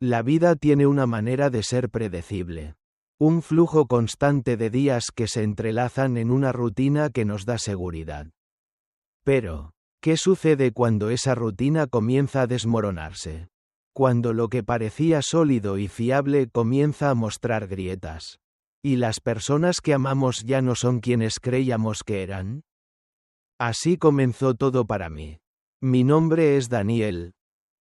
La vida tiene una manera de ser predecible. Un flujo constante de días que se entrelazan en una rutina que nos da seguridad. Pero, ¿qué sucede cuando esa rutina comienza a desmoronarse? Cuando lo que parecía sólido y fiable comienza a mostrar grietas. ¿Y las personas que amamos ya no son quienes creíamos que eran? Así comenzó todo para mí. Mi nombre es Daniel.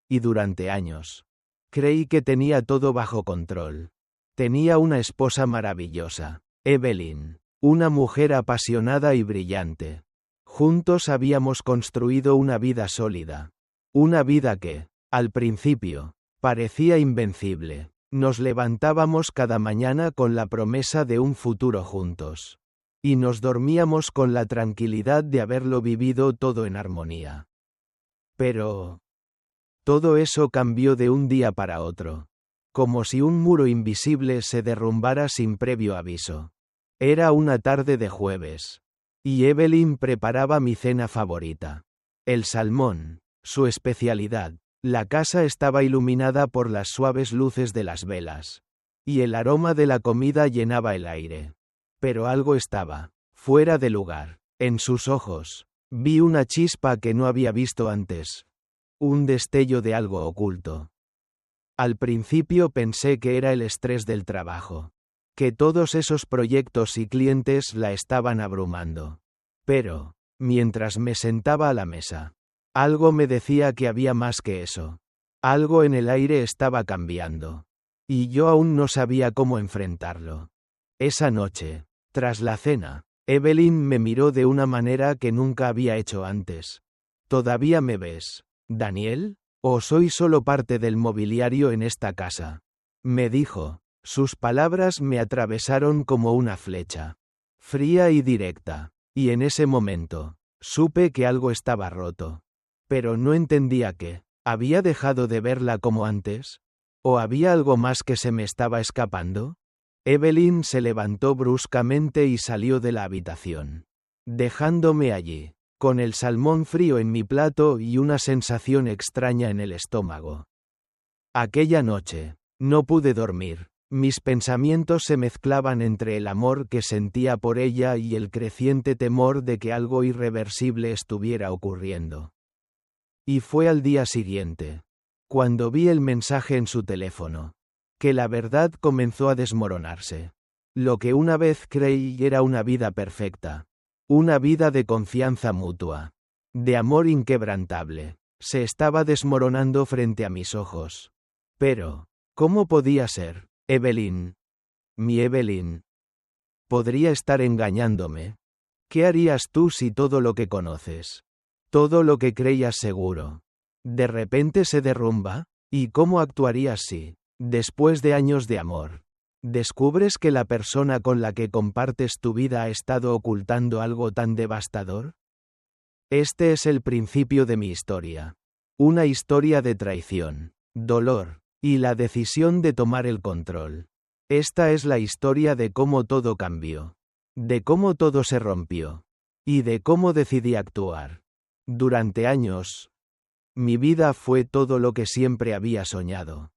Y durante años, creí que tenía todo bajo control. Tenía una esposa maravillosa, Evelyn, una mujer apasionada y brillante. Juntos habíamos construido una vida sólida. Una vida que, al principio, parecía invencible. Nos levantábamos cada mañana con la promesa de un futuro juntos. Y nos dormíamos con la tranquilidad de haberlo vivido todo en armonía. Pero todo eso cambió de un día para otro. Como si un muro invisible se derrumbara sin previo aviso. Era una tarde de jueves. Y Evelyn preparaba mi cena favorita. El salmón, su especialidad. La casa estaba iluminada por las suaves luces de las velas. Y el aroma de la comida llenaba el aire. Pero algo estaba fuera de lugar. En sus ojos, vi una chispa que no había visto antes. Un destello de algo oculto. Al principio pensé que era el estrés del trabajo. Que todos esos proyectos y clientes la estaban abrumando. Pero, mientras me sentaba a la mesa, algo me decía que había más que eso. Algo en el aire estaba cambiando. Y yo aún no sabía cómo enfrentarlo. Esa noche, tras la cena, Evelyn me miró de una manera que nunca había hecho antes. ¿Todavía me ves, Daniel? ¿O soy solo parte del mobiliario en esta casa? Me dijo. Sus palabras me atravesaron como una flecha. Fría y directa. Y en ese momento, supe que algo estaba roto. Pero no entendía qué. ¿Había dejado de verla como antes? ¿O había algo más que se me estaba escapando? Evelyn se levantó bruscamente y salió de la habitación, dejándome allí, con el salmón frío en mi plato y una sensación extraña en el estómago. Aquella noche, no pude dormir. Mis pensamientos se mezclaban entre el amor que sentía por ella y el creciente temor de que algo irreversible estuviera ocurriendo. Y fue al día siguiente, cuando vi el mensaje en su teléfono, que la verdad comenzó a desmoronarse. Lo que una vez creí era una vida perfecta, una vida de confianza mutua, de amor inquebrantable, se estaba desmoronando frente a mis ojos. Pero, ¿cómo podía ser? Evelyn. Mi Evelyn. ¿Podría estar engañándome? ¿Qué harías tú si todo lo que conoces, todo lo que creías seguro, de repente se derrumba? ¿Y cómo actuarías si, después de años de amor, descubres que la persona con la que compartes tu vida ha estado ocultando algo tan devastador? Este es el principio de mi historia. Una historia de traición, dolor, y la decisión de tomar el control. Esta es la historia de cómo todo cambió, de cómo todo se rompió, y de cómo decidí actuar. Durante años, mi vida fue todo lo que siempre había soñado.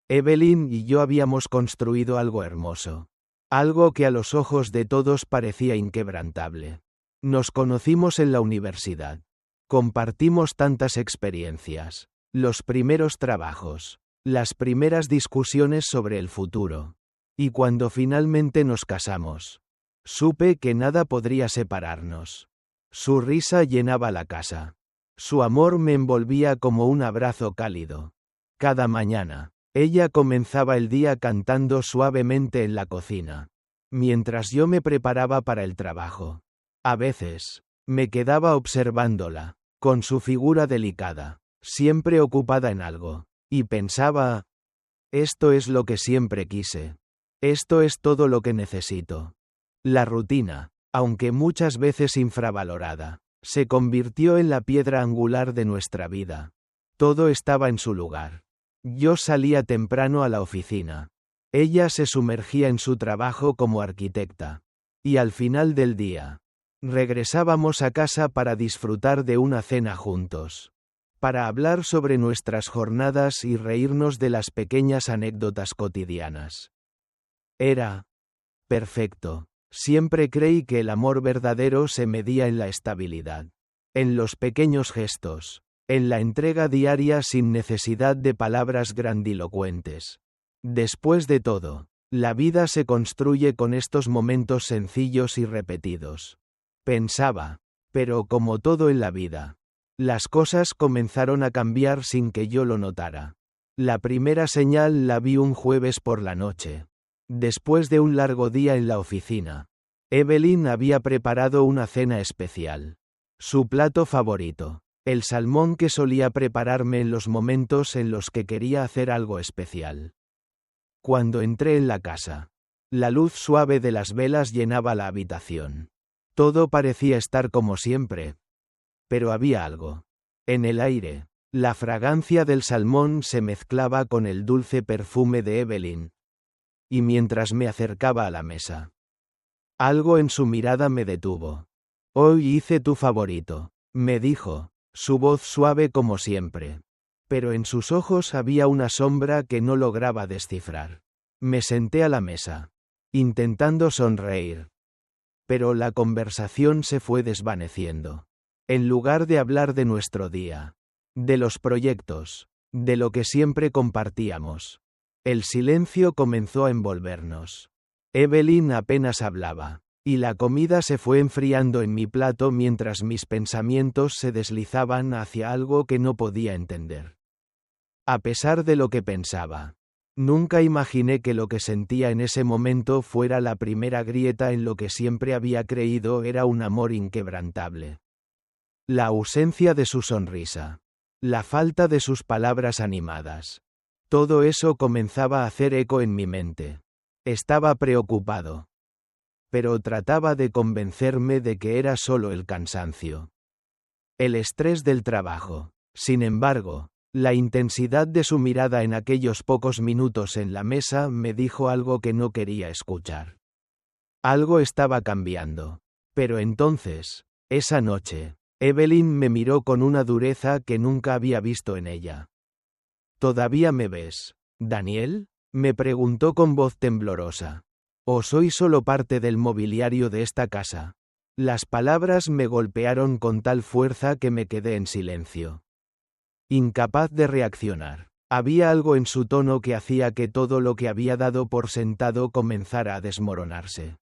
Evelyn y yo habíamos construido algo hermoso, algo que a los ojos de todos parecía inquebrantable. Nos conocimos en la universidad. Compartimos tantas experiencias, los primeros trabajos, las primeras discusiones sobre el futuro. Y cuando finalmente nos casamos, supe que nada podría separarnos. Su risa llenaba la casa. Su amor me envolvía como un abrazo cálido. Cada mañana, ella comenzaba el día cantando suavemente en la cocina, mientras yo me preparaba para el trabajo. A veces, me quedaba observándola, con su figura delicada, siempre ocupada en algo. Y pensaba, esto es lo que siempre quise. Esto es todo lo que necesito. La rutina, aunque muchas veces infravalorada, se convirtió en la piedra angular de nuestra vida. Todo estaba en su lugar. Yo salía temprano a la oficina. Ella se sumergía en su trabajo como arquitecta. Y al final del día, regresábamos a casa para disfrutar de una cena juntos. para hablar sobre nuestras jornadas y reírnos de las pequeñas anécdotas cotidianas. Era perfecto. Siempre creí que el amor verdadero se medía en la estabilidad, en los pequeños gestos, en la entrega diaria sin necesidad de palabras grandilocuentes. Después de todo, la vida se construye con estos momentos sencillos y repetidos. Pensaba, pero como todo en la vida, las cosas comenzaron a cambiar sin que yo lo notara. La primera señal la vi un jueves por la noche. Después de un largo día en la oficina, Evelyn había preparado una cena especial. Su plato favorito, el salmón que solía prepararme en los momentos en los que quería hacer algo especial. Cuando entré en la casa, la luz suave de las velas llenaba la habitación. Todo parecía estar como siempre. Pero había algo. En el aire, la fragancia del salmón se mezclaba con el dulce perfume de Evelyn. Y mientras me acercaba a la mesa, algo en su mirada me detuvo. Hoy hice tu favorito, me dijo, su voz suave como siempre. Pero en sus ojos había una sombra que no lograba descifrar. Me senté a la mesa, intentando sonreír. Pero la conversación se fue desvaneciendo. En lugar de hablar de nuestro día, de los proyectos, de lo que siempre compartíamos, el silencio comenzó a envolvernos. Evelyn apenas hablaba, y la comida se fue enfriando en mi plato mientras mis pensamientos se deslizaban hacia algo que no podía entender. A pesar de lo que pensaba, nunca imaginé que lo que sentía en ese momento fuera la primera grieta en lo que siempre había creído era un amor inquebrantable. La ausencia de su sonrisa, la falta de sus palabras animadas. Todo eso comenzaba a hacer eco en mi mente. Estaba preocupado. Pero trataba de convencerme de que era solo el cansancio. El estrés del trabajo. Sin embargo, la intensidad de su mirada en aquellos pocos minutos en la mesa me dijo algo que no quería escuchar. Algo estaba cambiando. Pero entonces, esa noche, Evelyn me miró con una dureza que nunca había visto en ella. ¿Todavía me ves, Daniel?, me preguntó con voz temblorosa. ¿O soy solo parte del mobiliario de esta casa? Las palabras me golpearon con tal fuerza que me quedé en silencio. Incapaz de reaccionar. Había algo en su tono que hacía que todo lo que había dado por sentado comenzara a desmoronarse.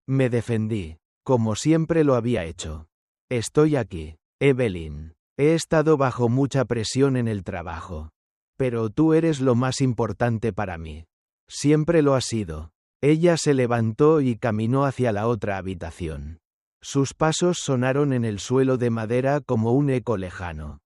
Me defendí, como siempre lo había hecho. Estoy aquí, Evelyn. He estado bajo mucha presión en el trabajo. Pero tú eres lo más importante para mí. Siempre lo has sido. Ella se levantó y caminó hacia la otra habitación. Sus pasos sonaron en el suelo de madera como un eco lejano.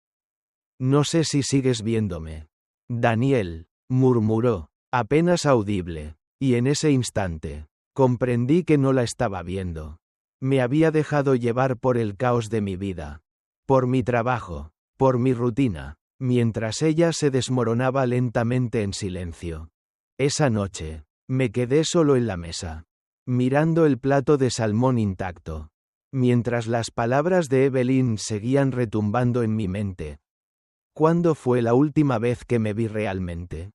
No sé si sigues viéndome. Daniel, murmuró, apenas audible, y en ese instante, comprendí que no la estaba viendo. Me había dejado llevar por el caos de mi vida. Por mi trabajo, por mi rutina. Mientras ella se desmoronaba lentamente en silencio. Esa noche, me quedé solo en la mesa, mirando el plato de salmón intacto, mientras las palabras de Evelyn seguían retumbando en mi mente. ¿Cuándo fue la última vez que me vi realmente?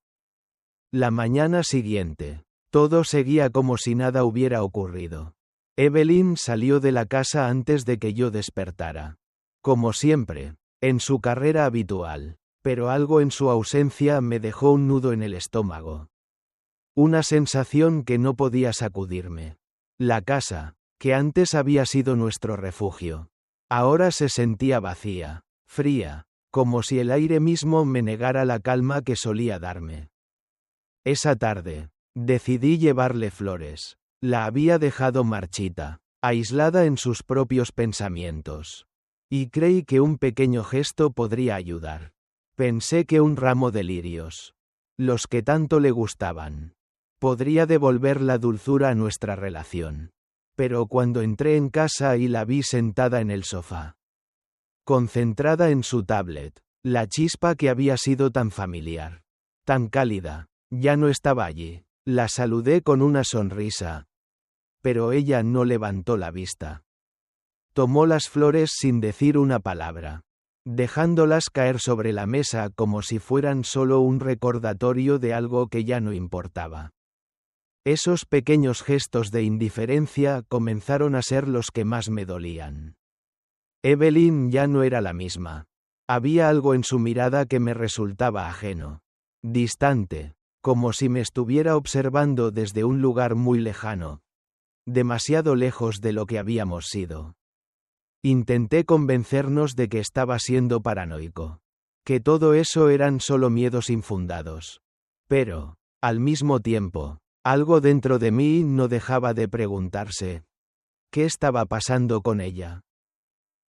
La mañana siguiente, todo seguía como si nada hubiera ocurrido. Evelyn salió de la casa antes de que yo despertara. Como siempre. En su carrera habitual, pero algo en su ausencia me dejó un nudo en el estómago. Una sensación que no podía sacudirme. La casa, que antes había sido nuestro refugio, ahora se sentía vacía, fría, como si el aire mismo me negara la calma que solía darme. Esa tarde, decidí llevarle flores. La había dejado marchita, aislada en sus propios pensamientos. Y creí que un pequeño gesto podría ayudar. Pensé que un ramo de lirios, los que tanto le gustaban, podría devolver la dulzura a nuestra relación. Pero cuando entré en casa y la vi sentada en el sofá, concentrada en su tablet, la chispa que había sido tan familiar, tan cálida, ya no estaba allí. La saludé con una sonrisa. Pero ella no levantó la vista. Tomó las flores sin decir una palabra. dejándolas caer sobre la mesa como si fueran solo un recordatorio de algo que ya no importaba. Esos pequeños gestos de indiferencia comenzaron a ser los que más me dolían. Evelyn ya no era la misma. Había algo en su mirada que me resultaba ajeno. Distante, como si me estuviera observando desde un lugar muy lejano. Demasiado lejos de lo que habíamos sido. Intenté convencernos de que estaba siendo paranoico. Que todo eso eran solo miedos infundados. Pero, al mismo tiempo, algo dentro de mí no dejaba de preguntarse. ¿Qué estaba pasando con ella?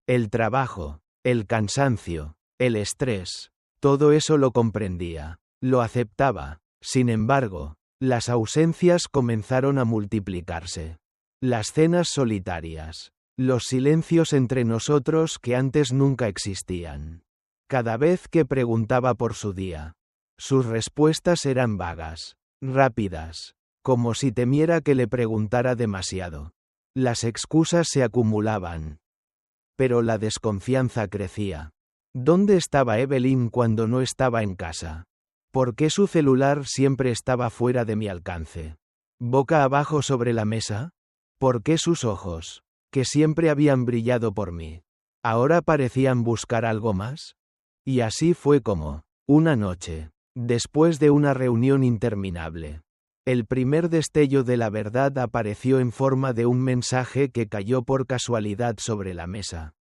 El trabajo, el cansancio, el estrés, todo eso lo comprendía, lo aceptaba. Sin embargo, las ausencias comenzaron a multiplicarse. Las cenas solitarias, los silencios entre nosotros que antes nunca existían. Cada vez que preguntaba por su día, sus respuestas eran vagas, rápidas, como si temiera que le preguntara demasiado. Las excusas se acumulaban. Pero la desconfianza crecía. ¿Dónde estaba Evelyn cuando no estaba en casa? ¿Por qué su celular siempre estaba fuera de mi alcance? ¿Boca abajo sobre la mesa? ¿Por qué sus ojos, que siempre habían brillado por mí, ahora parecían buscar algo más? Y así fue como, una noche, después de una reunión interminable, el primer destello de la verdad apareció en forma de un mensaje que cayó por casualidad sobre la mesa.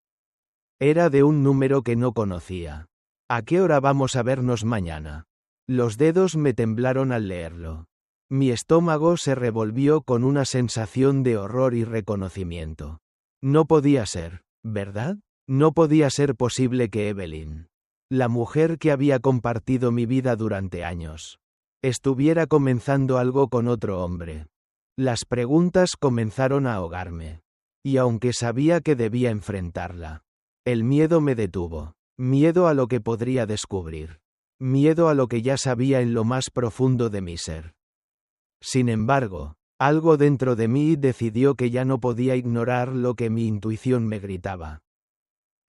Era de un número que no conocía. ¿A qué hora vamos a vernos mañana? Los dedos me temblaron al leerlo. Mi estómago se revolvió con una sensación de horror y reconocimiento. No podía ser, ¿verdad? No podía ser posible que Evelyn, la mujer que había compartido mi vida durante años, estuviera comenzando algo con otro hombre. Las preguntas comenzaron a ahogarme. Y aunque sabía que debía enfrentarla, el miedo me detuvo. Miedo a lo que podría descubrir. Miedo a lo que ya sabía en lo más profundo de mi ser. Sin embargo, algo dentro de mí decidió que ya no podía ignorar lo que mi intuición me gritaba.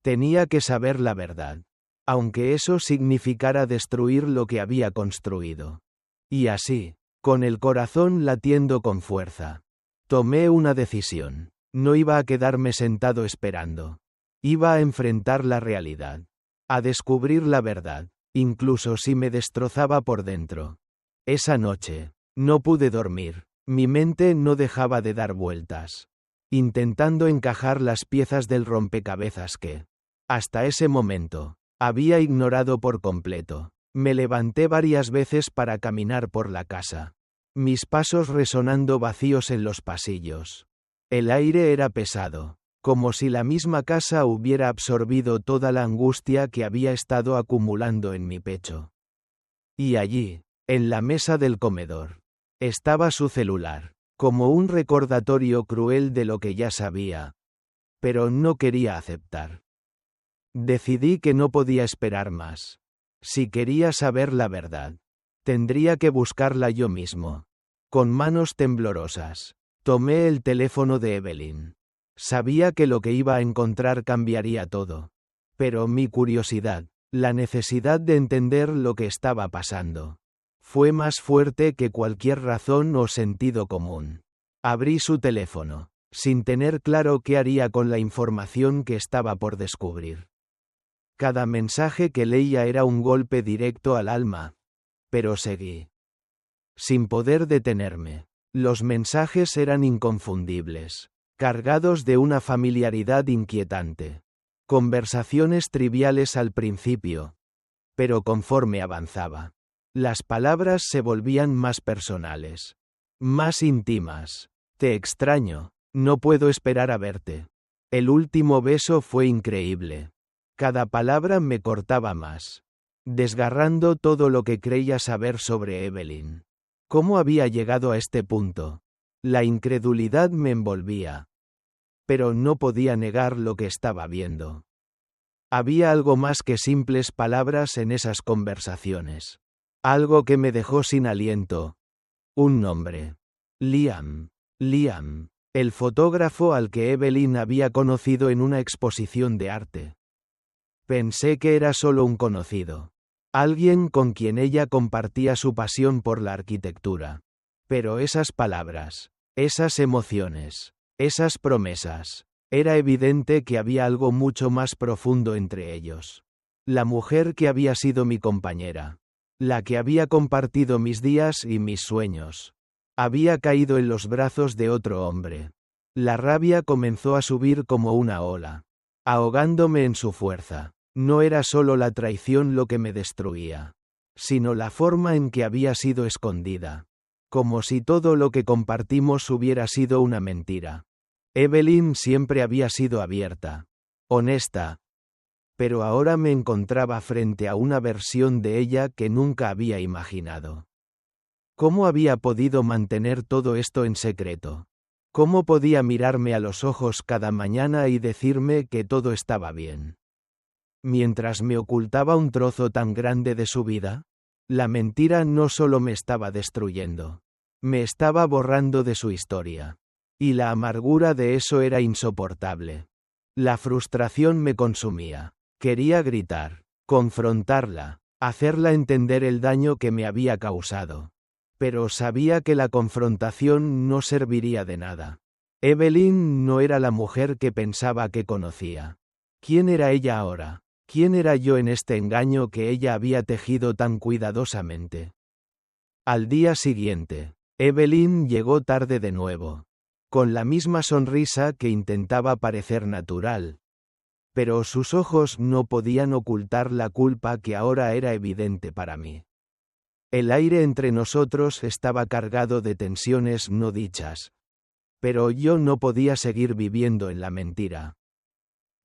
Tenía que saber la verdad, aunque eso significara destruir lo que había construido. Y así, con el corazón latiendo con fuerza, tomé una decisión. No iba a quedarme sentado esperando. Iba a enfrentar la realidad. A descubrir la verdad, incluso si me destrozaba por dentro. Esa noche, no pude dormir. Mi mente no dejaba de dar vueltas, intentando encajar las piezas del rompecabezas que, hasta ese momento, había ignorado por completo. Me levanté varias veces para caminar por la casa. Mis pasos resonando vacíos en los pasillos. El aire era pesado, como si la misma casa hubiera absorbido toda la angustia que había estado acumulando en mi pecho. Y allí, en la mesa del comedor, estaba su celular, como un recordatorio cruel de lo que ya sabía. Pero no quería aceptar. Decidí que no podía esperar más. Si quería saber la verdad, tendría que buscarla yo mismo. Con manos temblorosas, tomé el teléfono de Evelyn. Sabía que lo que iba a encontrar cambiaría todo. Pero mi curiosidad, la necesidad de entender lo que estaba pasando, fue más fuerte que cualquier razón o sentido común. Abrí su teléfono, sin tener claro qué haría con la información que estaba por descubrir. Cada mensaje que leía era un golpe directo al alma. Pero seguí. Sin poder detenerme. Los mensajes eran inconfundibles, cargados de una familiaridad inquietante. Conversaciones triviales al principio. Pero conforme avanzaba, las palabras se volvían más personales, más íntimas. Te extraño, no puedo esperar a verte. El último beso fue increíble. Cada palabra me cortaba más, desgarrando todo lo que creía saber sobre Evelyn. ¿Cómo había llegado a este punto? La incredulidad me envolvía. Pero no podía negar lo que estaba viendo. Había algo más que simples palabras en esas conversaciones. Algo que me dejó sin aliento. Un nombre. Liam. Liam, el fotógrafo al que Evelyn había conocido en una exposición de arte. Pensé que era solo un conocido. Alguien con quien ella compartía su pasión por la arquitectura. Pero esas palabras, esas emociones, esas promesas, era evidente que había algo mucho más profundo entre ellos. La mujer que había sido mi compañera, la que había compartido mis días y mis sueños, había caído en los brazos de otro hombre. La rabia comenzó a subir como una ola, ahogándome en su fuerza. No era solo la traición lo que me destruía, sino la forma en que había sido escondida. Como si todo lo que compartimos hubiera sido una mentira. Evelyn siempre había sido abierta, honesta, pero ahora me encontraba frente a una versión de ella que nunca había imaginado. ¿Cómo había podido mantener todo esto en secreto? ¿Cómo podía mirarme a los ojos cada mañana y decirme que todo estaba bien? Mientras me ocultaba un trozo tan grande de su vida, la mentira no solo me estaba destruyendo, me estaba borrando de su historia. Y la amargura de eso era insoportable. La frustración me consumía. Quería gritar, confrontarla, hacerla entender el daño que me había causado. Pero sabía que la confrontación no serviría de nada. Evelyn no era la mujer que pensaba que conocía. ¿Quién era ella ahora? ¿Quién era yo en este engaño que ella había tejido tan cuidadosamente? Al día siguiente, Evelyn llegó tarde de nuevo, con la misma sonrisa que intentaba parecer natural. Pero sus ojos no podían ocultar la culpa que ahora era evidente para mí. El aire entre nosotros estaba cargado de tensiones no dichas. Pero yo no podía seguir viviendo en la mentira.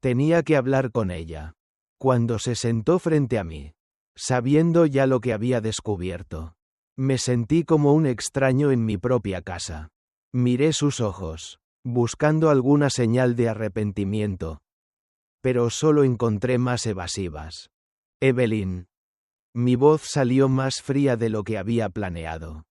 Tenía que hablar con ella. Cuando se sentó frente a mí, sabiendo ya lo que había descubierto, me sentí como un extraño en mi propia casa. Miré sus ojos, buscando alguna señal de arrepentimiento. Pero solo encontré más evasivas. Evelyn. Mi voz salió más fría de lo que había planeado.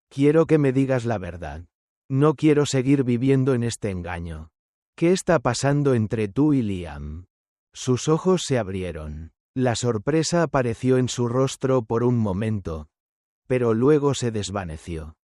Quiero que me digas la verdad. No quiero seguir viviendo en este engaño. ¿Qué está pasando entre tú y Liam? Sus ojos se abrieron. La sorpresa apareció en su rostro por un momento, pero luego se desvaneció.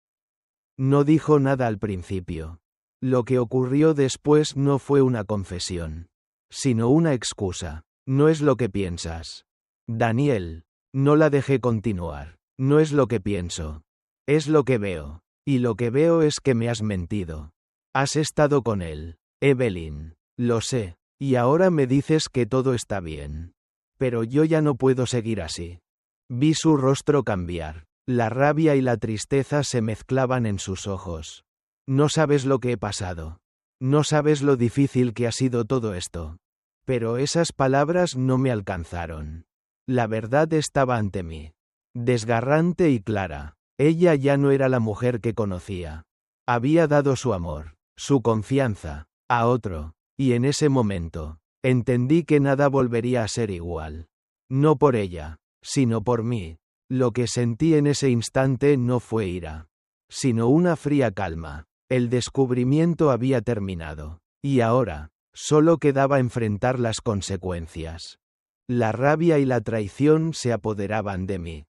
No dijo nada al principio. Lo que ocurrió después no fue una confesión, sino una excusa. No es lo que piensas. Daniel, no la dejé continuar. No es lo que pienso. Es lo que veo. Y lo que veo es que me has mentido. Has estado con él, Evelyn. Lo sé. Y ahora me dices que todo está bien. Pero yo ya no puedo seguir así. Vi su rostro cambiar. La rabia y la tristeza se mezclaban en sus ojos. No sabes lo que he pasado. No sabes lo difícil que ha sido todo esto. Pero esas palabras no me alcanzaron. La verdad estaba ante mí. Desgarrante y clara. Ella ya no era la mujer que conocía. Había dado su amor, su confianza, a otro. Y en ese momento, entendí que nada volvería a ser igual. No por ella, sino por mí. Lo que sentí en ese instante no fue ira, sino una fría calma. El descubrimiento había terminado. Y ahora, solo quedaba enfrentar las consecuencias. La rabia y la traición se apoderaban de mí.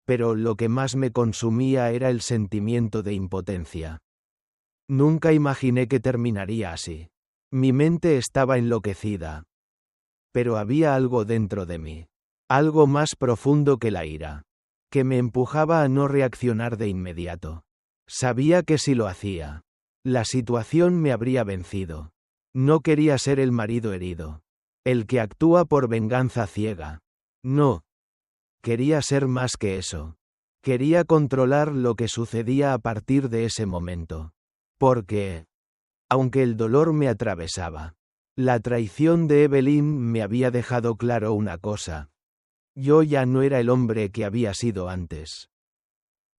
Pero lo que más me consumía era el sentimiento de impotencia. Nunca imaginé que terminaría así. Mi mente estaba enloquecida. Pero había algo dentro de mí. Algo más profundo que la ira. Que me empujaba a no reaccionar de inmediato. Sabía que si lo hacía, la situación me habría vencido. No quería ser el marido herido. El que actúa por venganza ciega. No. Quería ser más que eso. Quería controlar lo que sucedía a partir de ese momento. Porque, aunque el dolor me atravesaba, la traición de Evelyn me había dejado claro una cosa. Yo ya no era el hombre que había sido antes.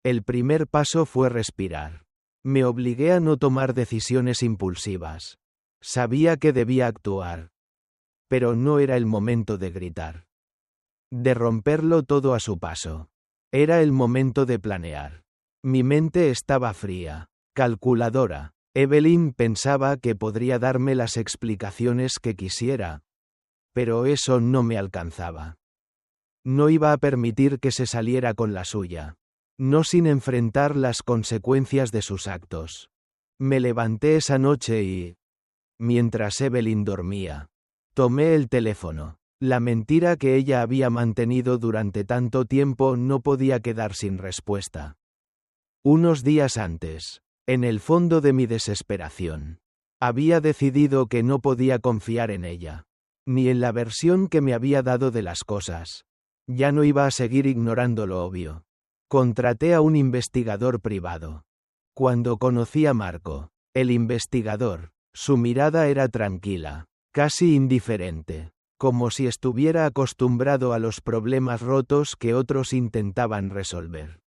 El primer paso fue respirar. Me obligué a no tomar decisiones impulsivas. Sabía que debía actuar. Pero no era el momento de gritar. De romperlo todo a su paso. Era el momento de planear. Mi mente estaba fría, calculadora. Evelyn pensaba que podría darme las explicaciones que quisiera. Pero eso no me alcanzaba. No iba a permitir que se saliera con la suya. No sin enfrentar las consecuencias de sus actos. Me levanté esa noche y, mientras Evelyn dormía, tomé el teléfono. La mentira que ella había mantenido durante tanto tiempo no podía quedar sin respuesta. Unos días antes, en el fondo de mi desesperación, había decidido que no podía confiar en ella, ni en la versión que me había dado de las cosas. Ya no iba a seguir ignorando lo obvio. Contraté a un investigador privado. Cuando conocí a Marco, el investigador, su mirada era tranquila, casi indiferente, como si estuviera acostumbrado a los problemas rotos que otros intentaban resolver.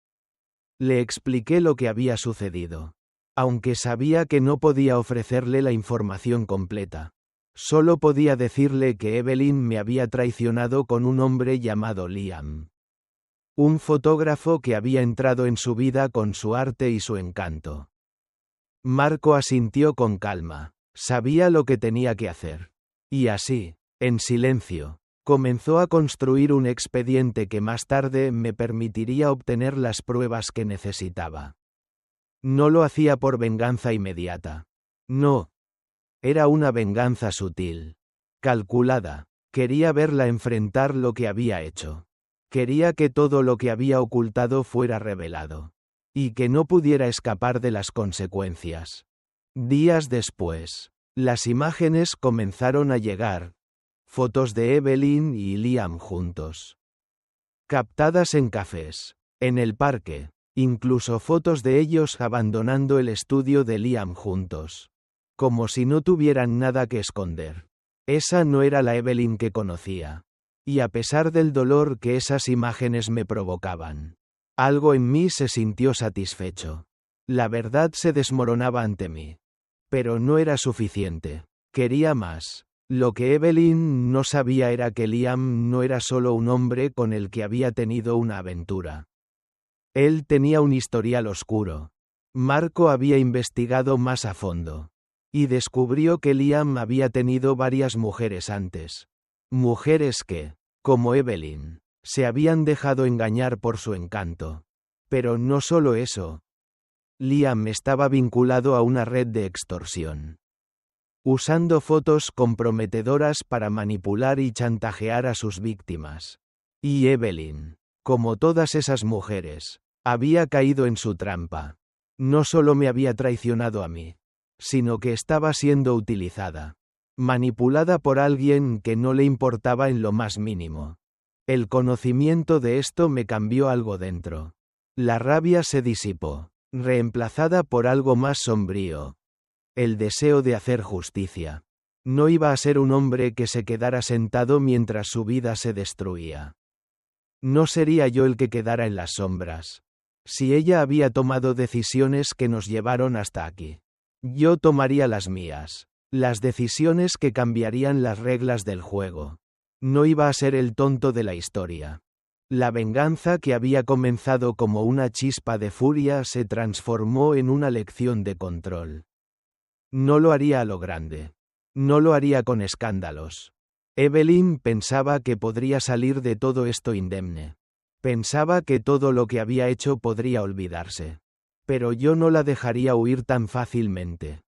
Le expliqué lo que había sucedido, aunque sabía que no podía ofrecerle la información completa. Solo podía decirle que Evelyn me había traicionado con un hombre llamado Liam. Un fotógrafo que había entrado en su vida con su arte y su encanto. Marco asintió con calma, sabía lo que tenía que hacer. Y así, en silencio, comenzó a construir un expediente que más tarde me permitiría obtener las pruebas que necesitaba. No lo hacía por venganza inmediata. No. Era una venganza sutil. Calculada. Quería verla enfrentar lo que había hecho. Quería que todo lo que había ocultado fuera revelado. Y que no pudiera escapar de las consecuencias. Días después, las imágenes comenzaron a llegar. Fotos de Evelyn y Liam juntos. Captadas en cafés, en el parque, incluso fotos de ellos abandonando el estudio de Liam juntos. Como si no tuvieran nada que esconder. Esa no era la Evelyn que conocía. Y a pesar del dolor que esas imágenes me provocaban, algo en mí se sintió satisfecho. La verdad se desmoronaba ante mí. Pero no era suficiente. Quería más. Lo que Evelyn no sabía era que Liam no era solo un hombre con el que había tenido una aventura. Él tenía un historial oscuro. Marco había investigado más a fondo. Y descubrió que Liam había tenido varias mujeres antes. Mujeres que, como Evelyn, se habían dejado engañar por su encanto. Pero no solo eso. Liam estaba vinculado a una red de extorsión. Usando fotos comprometedoras para manipular y chantajear a sus víctimas. Y Evelyn, como todas esas mujeres, había caído en su trampa. No solo me había traicionado a mí, sino que estaba siendo utilizada. Manipulada por alguien que no le importaba en lo más mínimo. El conocimiento de esto me cambió algo dentro. La rabia se disipó, reemplazada por algo más sombrío. El deseo de hacer justicia. No iba a ser un hombre que se quedara sentado mientras su vida se destruía. No sería yo el que quedara en las sombras. Si ella había tomado decisiones que nos llevaron hasta aquí, yo tomaría las mías. Las decisiones que cambiarían las reglas del juego. No iba a ser el tonto de la historia. La venganza que había comenzado como una chispa de furia se transformó en una lección de control. No lo haría a lo grande. No lo haría con escándalos. Evelyn pensaba que podría salir de todo esto indemne. Pensaba que todo lo que había hecho podría olvidarse. Pero yo no la dejaría huir tan fácilmente.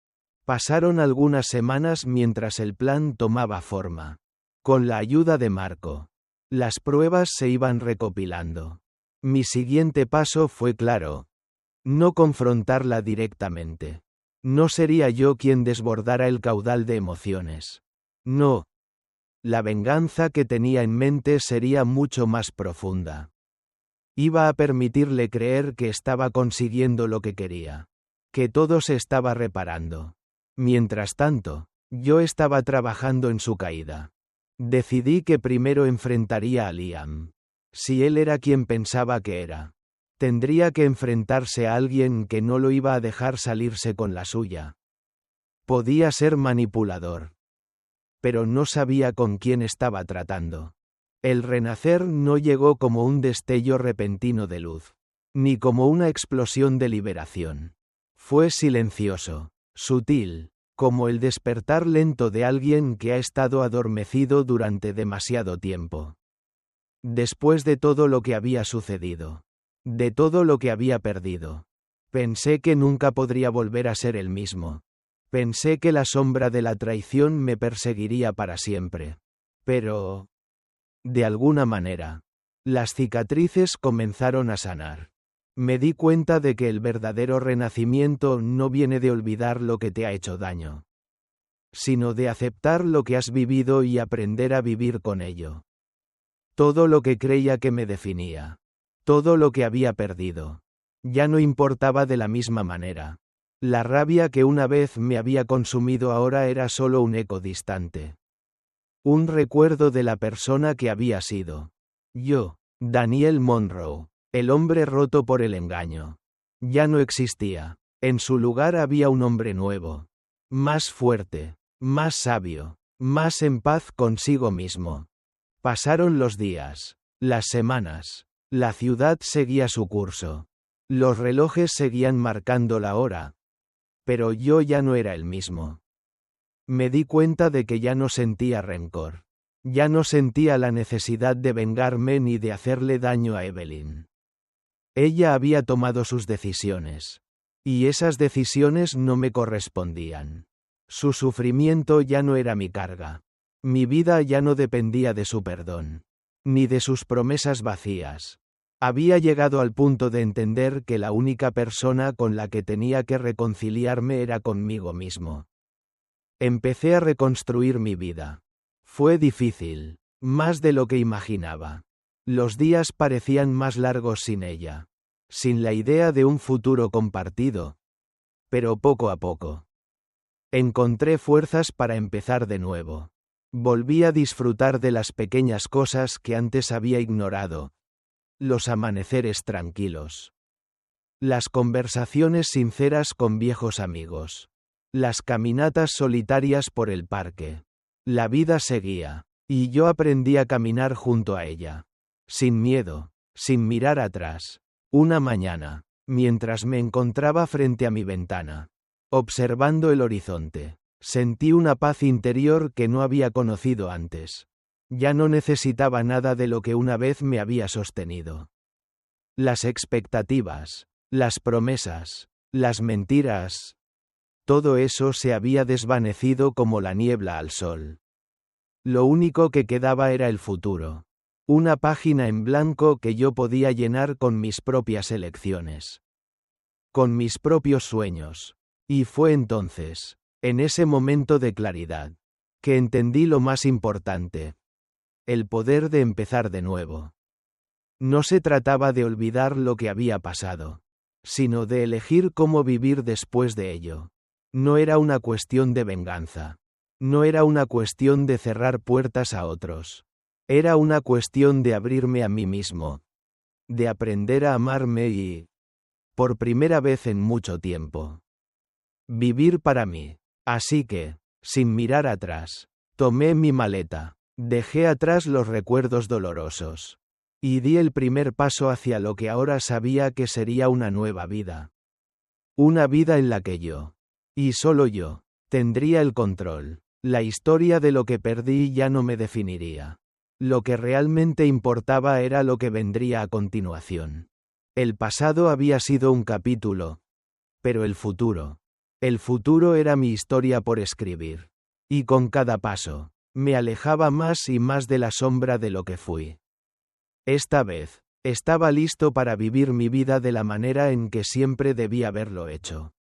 Pasaron algunas semanas mientras el plan tomaba forma. Con la ayuda de Marco. Las pruebas se iban recopilando. Mi siguiente paso fue claro. No confrontarla directamente. No sería yo quien desbordara el caudal de emociones. No. La venganza que tenía en mente sería mucho más profunda. Iba a permitirle creer que estaba consiguiendo lo que quería. Que todo se estaba reparando. Mientras tanto, yo estaba trabajando en su caída. Decidí que primero enfrentaría a Liam. Si él era quien pensaba que era. Tendría que enfrentarse a alguien que no lo iba a dejar salirse con la suya. Podía ser manipulador. Pero no sabía con quién estaba tratando. El renacer no llegó como un destello repentino de luz. Ni como una explosión de liberación. Fue silencioso. Sutil, como el despertar lento de alguien que ha estado adormecido durante demasiado tiempo. Después de todo lo que había sucedido, de todo lo que había perdido, pensé que nunca podría volver a ser el mismo. Pensé que la sombra de la traición me perseguiría para siempre. Pero, de alguna manera, las cicatrices comenzaron a sanar. Me di cuenta de que el verdadero renacimiento no viene de olvidar lo que te ha hecho daño, sino de aceptar lo que has vivido y aprender a vivir con ello. Todo lo que creía que me definía, todo lo que había perdido, ya no importaba de la misma manera. La rabia que una vez me había consumido ahora era solo un eco distante. Un recuerdo de la persona que había sido. Yo, Daniel Monroe, el hombre roto por el engaño. Ya no existía. En su lugar había un hombre nuevo. Más fuerte, más sabio, más en paz consigo mismo. Pasaron los días, las semanas. La ciudad seguía su curso. Los relojes seguían marcando la hora. Pero yo ya no era el mismo. Me di cuenta de que ya no sentía rencor. Ya no sentía la necesidad de vengarme ni de hacerle daño a Evelyn. Ella había tomado sus decisiones. Y esas decisiones no me correspondían. Su sufrimiento ya no era mi carga. Mi vida ya no dependía de su perdón. Ni de sus promesas vacías. Había llegado al punto de entender que la única persona con la que tenía que reconciliarme era conmigo mismo. Empecé a reconstruir mi vida. Fue difícil, más de lo que imaginaba. Los días parecían más largos sin ella, sin la idea de un futuro compartido. Pero poco a poco, encontré fuerzas para empezar de nuevo. Volví a disfrutar de las pequeñas cosas que antes había ignorado. Los amaneceres tranquilos. Las conversaciones sinceras con viejos amigos. Las caminatas solitarias por el parque. La vida seguía, y yo aprendí a caminar junto a ella. Sin miedo, sin mirar atrás. Una mañana, mientras me encontraba frente a mi ventana, observando el horizonte, sentí una paz interior que no había conocido antes. Ya no necesitaba nada de lo que una vez me había sostenido. Las expectativas, las promesas, las mentiras, todo eso se había desvanecido como la niebla al sol. Lo único que quedaba era el futuro. Una página en blanco que yo podía llenar con mis propias elecciones. Con mis propios sueños. Y fue entonces, en ese momento de claridad, que entendí lo más importante. El poder de empezar de nuevo. No se trataba de olvidar lo que había pasado, sino de elegir cómo vivir después de ello. No era una cuestión de venganza. No era una cuestión de cerrar puertas a otros. Era una cuestión de abrirme a mí mismo. De aprender a amarme y, por primera vez en mucho tiempo, vivir para mí. Así que, sin mirar atrás, tomé mi maleta. Dejé atrás los recuerdos dolorosos. Y di el primer paso hacia lo que ahora sabía que sería una nueva vida. Una vida en la que yo, y solo yo, tendría el control. La historia de lo que perdí ya no me definiría. Lo que realmente importaba era lo que vendría a continuación. El pasado había sido un capítulo. Pero el futuro era mi historia por escribir. Y con cada paso, me alejaba más y más de la sombra de lo que fui. Esta vez, estaba listo para vivir mi vida de la manera en que siempre debía haberlo hecho.